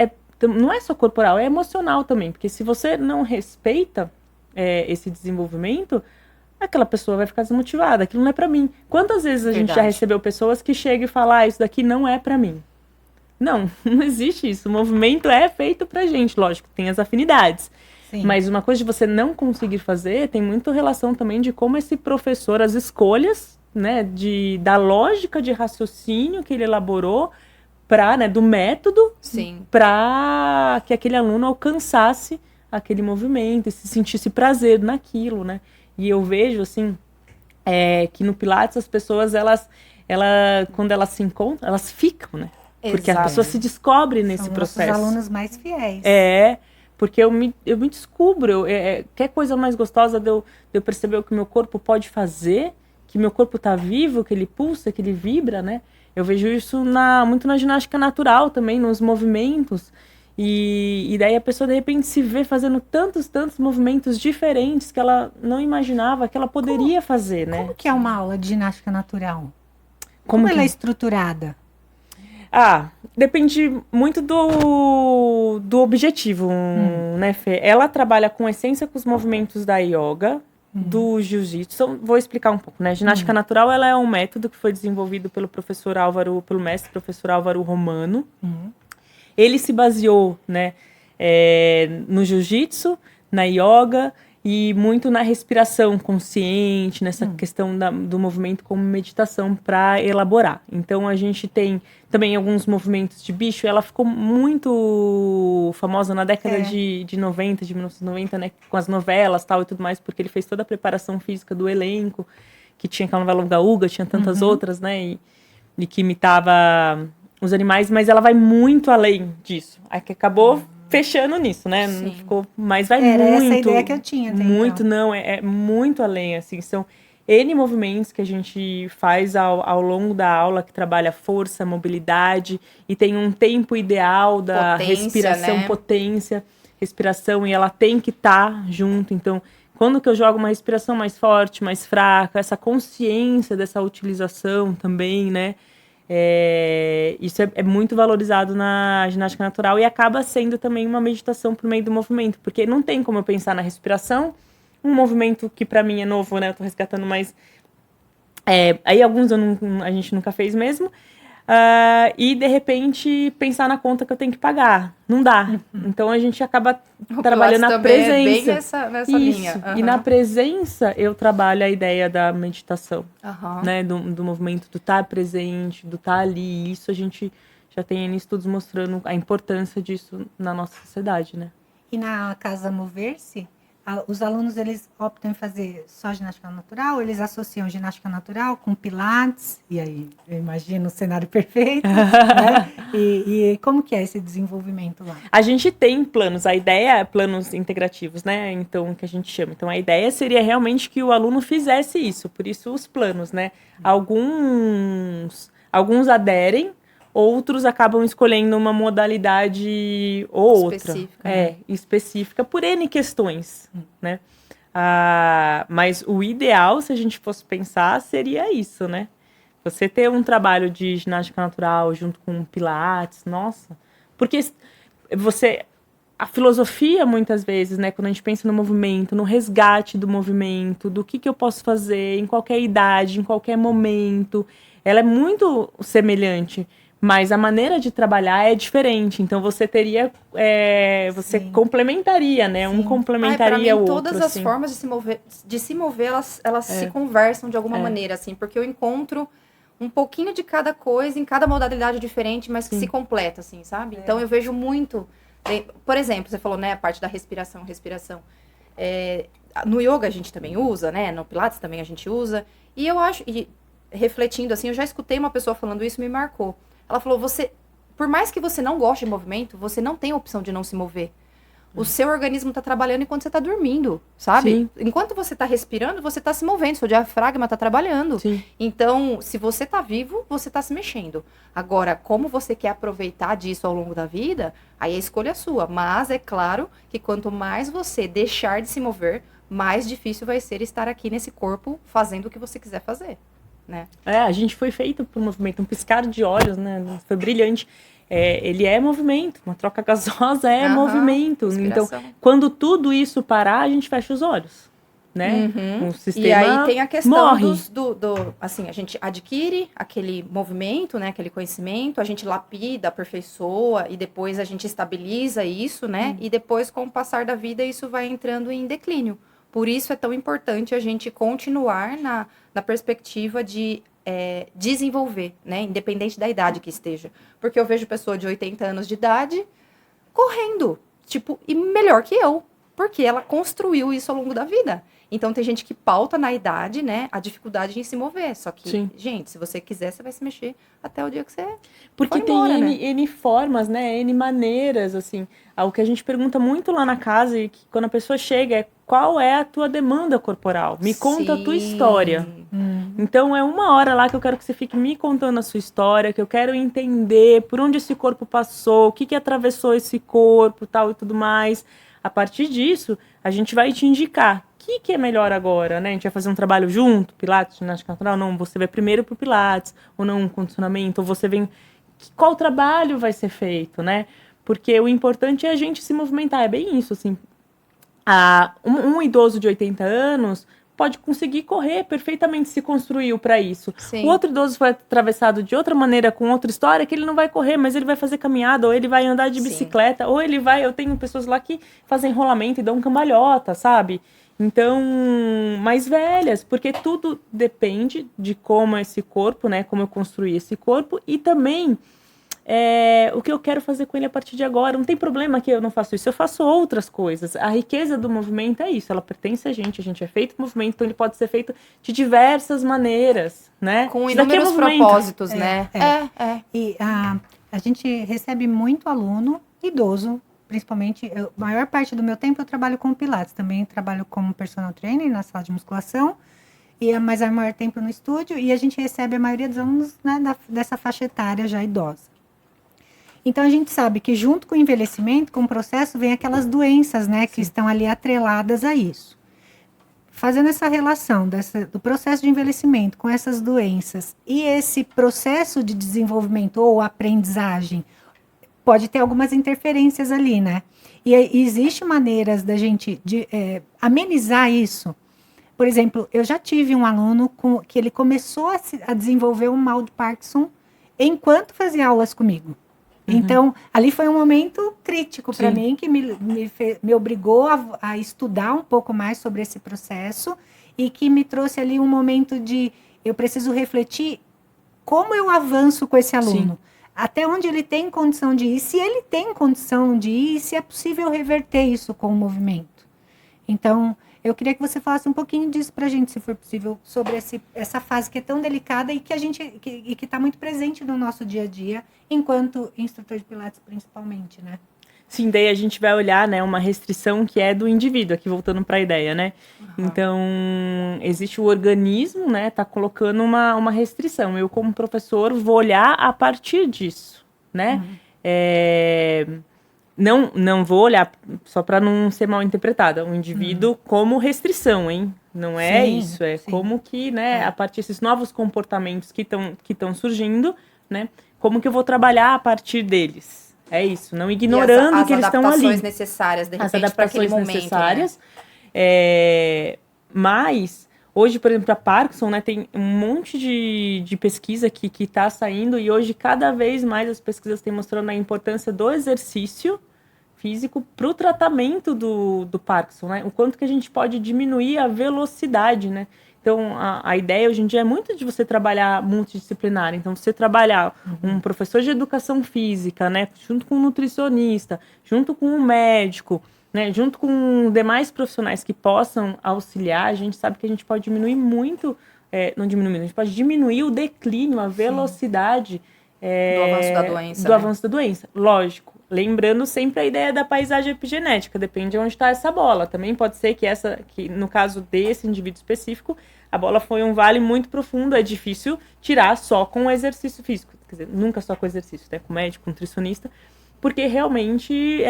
não é só corporal, é emocional também. Porque se você não respeita esse desenvolvimento, aquela pessoa vai ficar desmotivada, aquilo não é pra mim. Quantas vezes a gente já recebeu pessoas que chegam e falam, isso daqui não é pra mim? Não existe isso. O movimento é feito pra gente, lógico, tem as afinidades. Sim. Mas uma coisa de você não conseguir fazer tem muito relação também de como esse professor, as escolhas, né, da lógica de raciocínio que ele elaborou do método, para que aquele aluno alcançasse aquele movimento e se sentisse prazer naquilo, né? E eu vejo, assim, que no Pilates as pessoas, quando elas se encontram, elas ficam, né? Porque a pessoa se descobre nesse processo. São os alunos mais fiéis. Porque eu me descubro. Que coisa mais gostosa de eu perceber o que o meu corpo pode fazer, que meu corpo tá vivo, que ele pulsa, que ele vibra, né? Eu vejo isso muito na ginástica natural também, nos movimentos. E daí a pessoa, de repente, se vê fazendo tantos movimentos diferentes que ela não imaginava que ela poderia fazer, né? Como que é uma aula de ginástica natural? Como ela é estruturada? Depende muito do objetivo, né, Fê? Ela trabalha com essência com os movimentos da yoga, do jiu-jitsu. Vou explicar um pouco, né? Ginástica natural, ela é um método que foi desenvolvido pelo mestre professor Álvaro Romano. Ele se baseou, né, no jiu-jitsu, na yoga e muito na respiração consciente, nessa questão do movimento como meditação para elaborar. Então, a gente tem também alguns movimentos de bicho. Ela ficou muito famosa na década de 90, de 1990, né, com as novelas tal, e tudo mais, porque ele fez toda a preparação física do elenco, que tinha aquela novela Uga Uga, tinha tantas outras, né, e que imitava os animais, mas ela vai muito além disso. Aí que acabou fechando nisso, né? Sim. Não ficou, mas vai muito. Era essa ideia que eu tinha. Muito, então. Não, é muito além, assim, são N movimentos que a gente faz ao longo da aula, que trabalha força, mobilidade, e tem um tempo ideal da respiração, né? Potência, respiração, e ela tem que estar junto. Então, quando que eu jogo uma respiração mais forte, mais fraca, essa consciência dessa utilização também, né? Isso é muito valorizado na ginástica natural e acaba sendo também uma meditação por meio do movimento, porque não tem como eu pensar na respiração, um movimento que para mim é novo, né? Eu tô resgatando mais. Aí alguns a gente nunca fez mesmo. e de repente pensar na conta que eu tenho que pagar. Não dá. Então a gente acaba trabalhando na presença. É bem nessa linha. E na presença eu trabalho a ideia da meditação, Aham. né? Do movimento do estar presente, do estar ali. Isso a gente já tem N estudos mostrando a importância disso na nossa sociedade, né? E na Casa Mover-se, os alunos eles optam em fazer só ginástica natural, eles associam ginástica natural com pilates, e aí eu imagino o cenário perfeito, né? E como que é esse desenvolvimento lá? A gente tem planos, a ideia é planos integrativos, né? Então, que a gente chama. Então, a ideia seria realmente que o aluno fizesse isso, por isso os planos, né? Alguns aderem, outros acabam escolhendo uma modalidade ou outra. Específica por N questões, né? Mas o ideal, se a gente fosse pensar, seria isso, né? Você ter um trabalho de ginástica natural junto com pilates, nossa. Porque a filosofia, muitas vezes, né? Quando a gente pensa no movimento, no resgate do movimento, do que eu posso fazer em qualquer idade, em qualquer momento, ela é muito semelhante. Mas a maneira de trabalhar é diferente. Então, você teria... você complementaria, né? Um complementaria o outro. Todas as formas de se mover elas se conversam de alguma maneira, assim. Porque eu encontro um pouquinho de cada coisa, em cada modalidade diferente, mas que se completa, assim, sabe? Então, eu vejo muito... Por exemplo, você falou, né? A parte da respiração. No yoga a gente também usa, né? No Pilates também a gente usa. E eu acho... refletindo, assim, eu já escutei uma pessoa falando isso, me marcou. Ela falou, por mais que você não goste de movimento, você não tem a opção de não se mover. O seu organismo está trabalhando enquanto você está dormindo, sabe? Sim. Enquanto você está respirando, você está se movendo, seu diafragma está trabalhando. Sim. Então, se você está vivo, você está se mexendo. Agora, como você quer aproveitar disso ao longo da vida, aí a escolha é sua. Mas é claro que quanto mais você deixar de se mover, mais difícil vai ser estar aqui nesse corpo fazendo o que você quiser fazer. Né? A gente foi feito por um movimento, um piscar de olhos, né? Foi brilhante. Ele é movimento, uma troca gasosa é movimento. Inspiração. Então, quando tudo isso parar, a gente fecha os olhos, né? O sistema e aí tem a questão morre. assim, a gente adquire aquele movimento, né? Aquele conhecimento, a gente lapida, aperfeiçoa e depois a gente estabiliza isso, né? E depois, com o passar da vida, isso vai entrando em declínio. Por isso é tão importante a gente continuar na perspectiva de desenvolver, né? Independente da idade que esteja. Porque eu vejo pessoa de 80 anos de idade correndo, e melhor que eu. Porque ela construiu isso ao longo da vida. Então, tem gente que pauta na idade, né, a dificuldade em se mover. Só que, gente, se você quiser, você vai se mexer até o dia que você Porque for embora, tem N formas, né, N maneiras, assim. O que a gente pergunta muito lá na casa, e que quando a pessoa chega, é qual é a tua demanda corporal? Me conta a tua história. Então, é 1 hora lá que eu quero que você fique me contando a sua história, que eu quero entender por onde esse corpo passou, o que atravessou esse corpo, tal e tudo mais. A partir disso, a gente vai te indicar o que é melhor agora, né? A gente vai fazer um trabalho junto, Pilates, ginástica natural, não, você vai primeiro pro Pilates, ou não, um condicionamento, ou você vem... Qual trabalho vai ser feito, né? Porque o importante é a gente se movimentar, é bem isso, assim. Um idoso de 80 anos pode conseguir correr perfeitamente, se construiu para isso. Sim. O outro idoso foi atravessado de outra maneira, com outra história, que ele não vai correr, mas ele vai fazer caminhada, ou ele vai andar de bicicleta, ou ele vai... Eu tenho pessoas lá que fazem rolamento e dão cambalhota, sabe? Então, mais velhas, porque tudo depende de como é esse corpo, né? Como eu construí esse corpo e também o que eu quero fazer com ele a partir de agora. Não tem problema que eu não faço isso, eu faço outras coisas. A riqueza do movimento é isso, ela pertence a gente é feito movimento, então ele pode ser feito de diversas maneiras, né? Com inúmeros propósitos, né? E a gente recebe muito aluno idoso, principalmente, a maior parte do meu tempo eu trabalho com Pilates, também trabalho como personal trainer na sala de musculação, mas a maior tempo no estúdio, e a gente recebe a maioria dos alunos, né, dessa faixa etária já idosa. Então a gente sabe que junto com o envelhecimento, com o processo, vem aquelas doenças, né, que estão ali atreladas a isso. Fazendo essa relação do processo de envelhecimento com essas doenças e esse processo de desenvolvimento ou aprendizagem, pode ter algumas interferências ali, né? E existe maneiras da gente amenizar isso. Por exemplo, eu já tive um aluno que ele começou a desenvolver um mal de Parkinson enquanto fazia aulas comigo. Então, ali foi um momento crítico para Sim. mim, que me obrigou a estudar um pouco mais sobre esse processo e que me trouxe ali um momento de eu preciso refletir como eu avanço com esse aluno. Até onde ele tem condição de ir, se ele tem condição de ir, se é possível reverter isso com o movimento. Então, eu queria que você falasse um pouquinho disso para a gente, se for possível, sobre essa fase que é tão delicada e que está muito presente no nosso dia a dia, enquanto instrutor de Pilates, principalmente, né? Sim, daí a gente vai olhar, né, uma restrição que é do indivíduo, aqui voltando para a ideia, né? Então, existe o organismo, né, tá colocando uma restrição. Eu, como professor, vou olhar a partir disso, né? Não vou olhar, só para não ser mal interpretada, o indivíduo como restrição, hein? Não é isso, é como que, né, a partir desses novos comportamentos que estão surgindo, né, como que eu vou trabalhar a partir deles. É isso, não ignorando que eles estão ali. As adaptações necessárias, de repente, para aquele momento, necessárias. Né? Mas, hoje, por exemplo, a Parkinson, né, tem um monte de pesquisa que está saindo, e hoje, cada vez mais, as pesquisas têm mostrando a importância do exercício físico para o tratamento do Parkinson, né? O quanto que a gente pode diminuir a velocidade, né? Então, a ideia hoje em dia é muito de você trabalhar multidisciplinar. Então, você trabalhar um professor de educação física, né, junto com um nutricionista, junto com um médico, né, junto com demais profissionais que possam auxiliar, a gente sabe que a gente pode diminuir muito, não diminuir, a gente pode diminuir o declínio, a velocidade do avanço da doença. Do avanço da doença, lógico. Lembrando sempre a ideia da paisagem epigenética, depende de onde está essa bola. Também pode ser que no caso desse indivíduo específico, a bola foi um vale muito profundo, é difícil tirar só com o exercício físico. Quer dizer, nunca só com exercício, né? Com médico, com nutricionista, porque realmente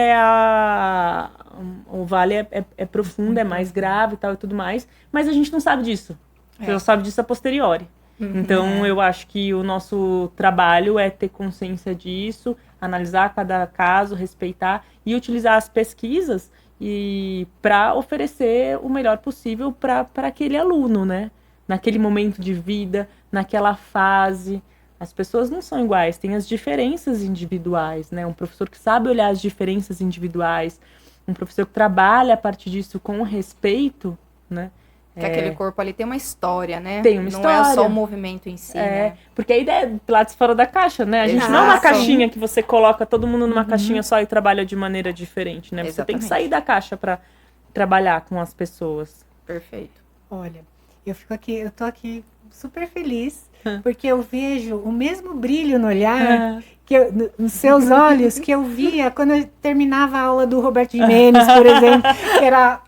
o vale é profundo, é mais grave e tal e tudo mais, mas a gente não sabe disso. Você só sabe disso a posteriori. Então, eu acho que o nosso trabalho é ter consciência disso, analisar cada caso, respeitar e utilizar as pesquisas para oferecer o melhor possível para aquele aluno, né? Naquele momento de vida, naquela fase. As pessoas não são iguais, tem as diferenças individuais, né? Um professor que sabe olhar as diferenças individuais, um professor que trabalha a partir disso com respeito, né? Que aquele corpo ali tem uma história, né? Tem uma história. Não é só o movimento em si, né? Porque a ideia é Pilates fora da caixa, né? A gente não é uma caixinha que você coloca todo mundo numa caixinha só e trabalha de maneira diferente, né? Você tem que sair da caixa para trabalhar com as pessoas. Perfeito. Olha, eu tô aqui super feliz, porque eu vejo o mesmo brilho no olhar, nos seus olhos, que eu via quando eu terminava a aula do Roberto Gimenez, por exemplo, que era...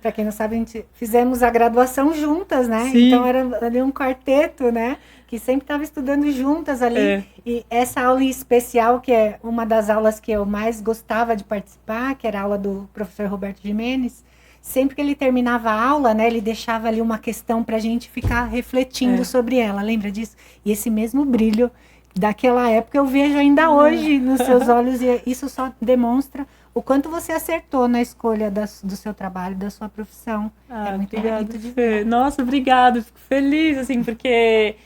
para quem não sabe, a gente fizemos a graduação juntas, né? Sim. Então era ali um quarteto, né? Que sempre estava estudando juntas ali. E essa aula em especial, que é uma das aulas que eu mais gostava de participar, que era a aula do professor Roberto Gimenez, sempre que ele terminava a aula, né? Ele deixava ali uma questão para a gente ficar refletindo sobre ela. Lembra disso? E esse mesmo brilho daquela época eu vejo ainda hoje nos seus olhos, e isso só demonstra o quanto você acertou na escolha do seu trabalho, da sua profissão. É muito bonito de ver. Nossa, obrigada. Fico feliz, assim, porque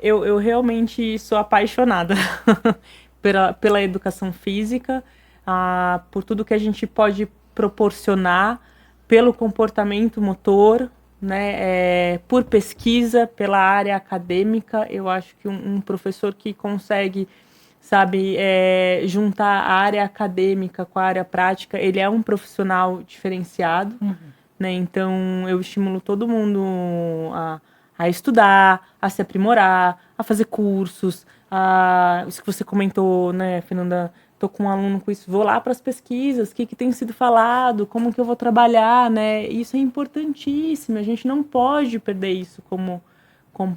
eu realmente sou apaixonada pela educação física, por tudo que a gente pode proporcionar, pelo comportamento motor, né, por pesquisa, pela área acadêmica. Eu acho que um professor que consegue, sabe, juntar a área acadêmica com a área prática, ele é um profissional diferenciado, né? Então eu estimulo todo mundo a estudar, a se aprimorar, a fazer cursos, isso que você comentou, né, Fernanda? Tô com um aluno com isso, vou lá para as pesquisas, o que tem sido falado, como que eu vou trabalhar, né? Isso é importantíssimo, a gente não pode perder isso como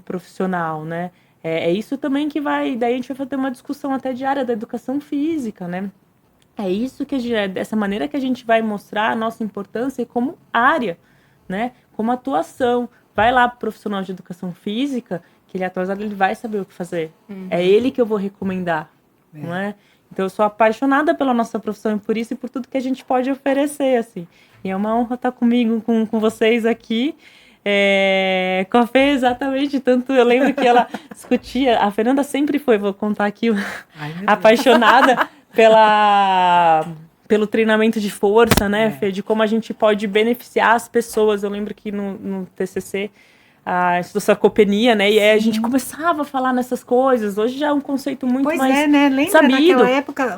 profissional, né? É isso também que daí a gente vai ter uma discussão até diária da educação física, né? É isso que dessa maneira que a gente vai mostrar a nossa importância como área, né? Como atuação. Vai lá pro profissional de educação física, que ele é atualizado, ele vai saber o que fazer. É ele que eu vou recomendar, não é? Então eu sou apaixonada pela nossa profissão e por isso e por tudo que a gente pode oferecer, assim. E é uma honra estar comigo, com vocês aqui. Com a Fê, exatamente. Tanto eu lembro que ela discutia. A Fernanda sempre foi, vou contar aqui, apaixonada pelo treinamento de força, né, Fê? De como a gente pode beneficiar as pessoas. Eu lembro que no TCC, a sarcopenia, né? E aí a gente começava a falar nessas coisas. Hoje já é um conceito muito mais né? Lembra sabido. naquela época?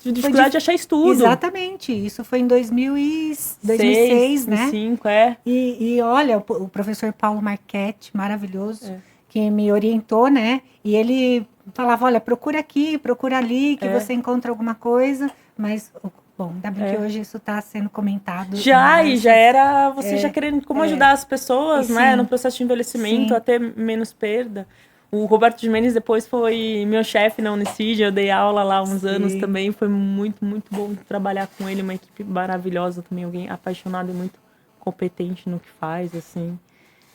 Dificuldade de achar estudo. Exatamente. Isso foi em 2006, né? 2005, E olha, o professor Paulo Marchetti, maravilhoso, que me orientou, né? E ele falava, olha, procura aqui, procura ali, que você encontra alguma coisa. Mas... Bom, ainda bem que hoje isso está sendo comentado. E já era você já querendo como ajudar as pessoas, né? No processo de envelhecimento, a ter menos perda. O Roberto Gimenez depois foi meu chefe na Unicid, eu dei aula lá há uns anos também. Foi muito, muito bom trabalhar com ele, uma equipe maravilhosa também, alguém apaixonado e muito competente no que faz, assim.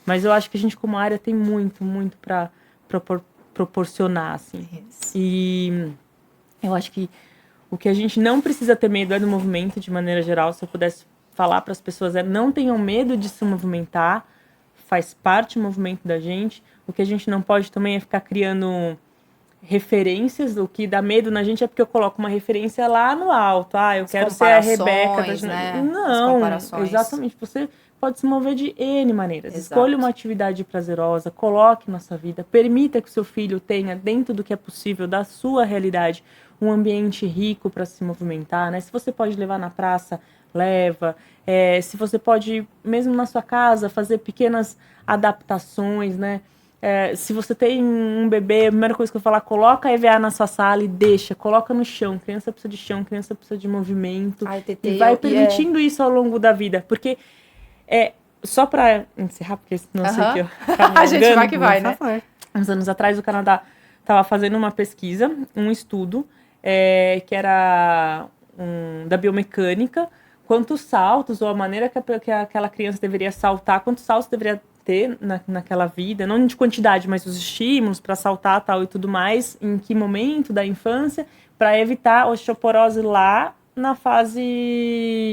Mas eu acho que a gente como área tem muito, muito para proporcionar, assim. E eu acho que o que a gente não precisa ter medo é do movimento, de maneira geral. Se eu pudesse falar para as pessoas, não tenham medo de se movimentar, faz parte do movimento da gente. O que a gente não pode também é ficar criando referências. O que dá medo na gente é porque eu coloco uma referência lá no alto. Eu quero ser a Rebeca. Né? Não, exatamente. Você pode se mover de N maneiras. Exato. Escolha uma atividade prazerosa, coloque na sua vida, permita que o seu filho tenha, dentro do que é possível, da sua realidade, um ambiente rico para se movimentar, né? Se você pode levar na praça, leva. Se você pode, mesmo na sua casa, fazer pequenas adaptações, né? Se você tem um bebê, a primeira coisa que eu falar, coloca a EVA na sua sala e deixa, coloca no chão. Criança precisa de chão, criança precisa de movimento. E vai permitindo isso ao longo da vida. Porque, só para encerrar, porque não sei o que eu... A gente vai que vai, né? Uns anos atrás, o Canadá estava fazendo uma pesquisa, um estudo, que era da biomecânica, quantos saltos, ou a maneira que aquela criança deveria saltar, quantos saltos deveria ter naquela vida, não de quantidade, mas os estímulos para saltar tal e tudo mais, em que momento da infância, para evitar osteoporose lá na fase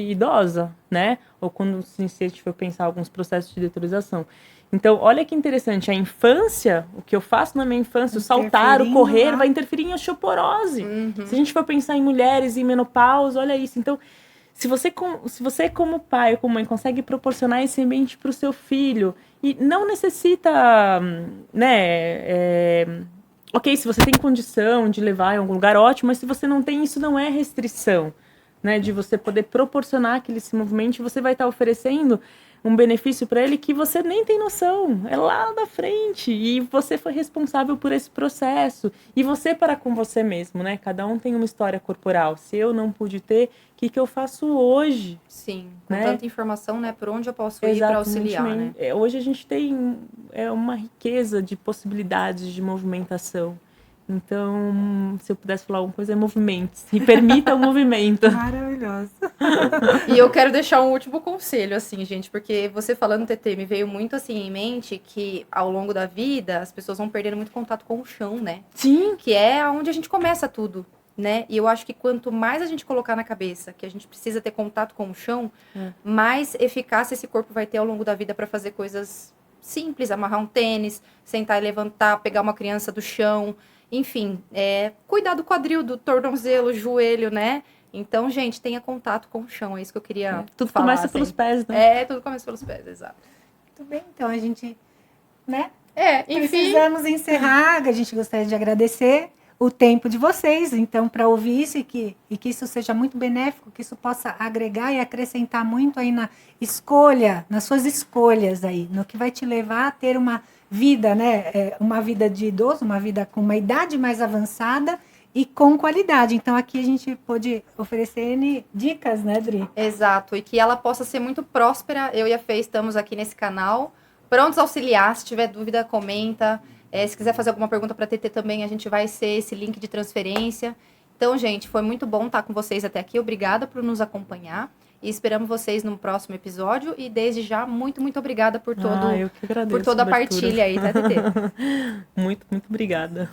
idosa, né? Ou quando se for pensar alguns processos de deteriorização. Então, olha que interessante, a infância, o que eu faço na minha infância, o saltar, o correr, vai interferir em osteoporose. Se a gente for pensar em mulheres em menopausa, olha isso. Então, se você como pai ou como mãe consegue proporcionar esse ambiente para o seu filho, e não necessita, né, ok, se você tem condição de levar em algum lugar, ótimo, mas se você não tem, isso não é restrição, né, de você poder proporcionar que ele se movimente, você vai estar oferecendo um benefício para ele que você nem tem noção, é lá da frente, e você foi responsável por esse processo, e você para com você mesmo, né, cada um tem uma história corporal, se eu não pude ter, o que eu faço hoje? Sim, com tanta informação, né, por onde eu posso ir para auxiliar, né? Hoje a gente tem uma riqueza de possibilidades de movimentação. Então, se eu pudesse falar uma coisa, é movimentos. E permita o movimento. Maravilhoso. E eu quero deixar um último conselho, assim, gente, porque você falando, TT, me veio muito, assim, em mente que, ao longo da vida, as pessoas vão perdendo muito contato com o chão, né? Sim. Que é onde a gente começa tudo, né? E eu acho que quanto mais a gente colocar na cabeça que a gente precisa ter contato com o chão, mais eficácia esse corpo vai ter ao longo da vida para fazer coisas simples, amarrar um tênis, sentar e levantar, pegar uma criança do chão... Enfim, cuidar do quadril, do tornozelo, joelho, né? Então, gente, tenha contato com o chão. É isso que eu queria tudo falar. Começa pelos pés, né? Tudo começa pelos pés, exato. Muito bem, então a gente, né? Enfim. Precisamos encerrar. A gente gostaria de agradecer o tempo de vocês, então, para ouvir isso e que isso seja muito benéfico, que isso possa agregar e acrescentar muito aí na escolha, nas suas escolhas aí, no que vai te levar a ter uma vida, né? Uma vida de idoso, uma vida com uma idade mais avançada e com qualidade. Então, aqui a gente pôde oferecer N dicas, né, Dri? Exato, e que ela possa ser muito próspera. Eu e a Fê estamos aqui nesse canal, prontos a auxiliar. Se tiver dúvida, comenta. Se quiser fazer alguma pergunta para a TT também, a gente vai ser esse link de transferência. Então, gente, foi muito bom estar com vocês até aqui. Obrigada por nos acompanhar. E esperamos vocês no próximo episódio. E desde já, muito, muito obrigada por eu que agradeço por toda a partilha aí, tá, TT? Muito, muito obrigada.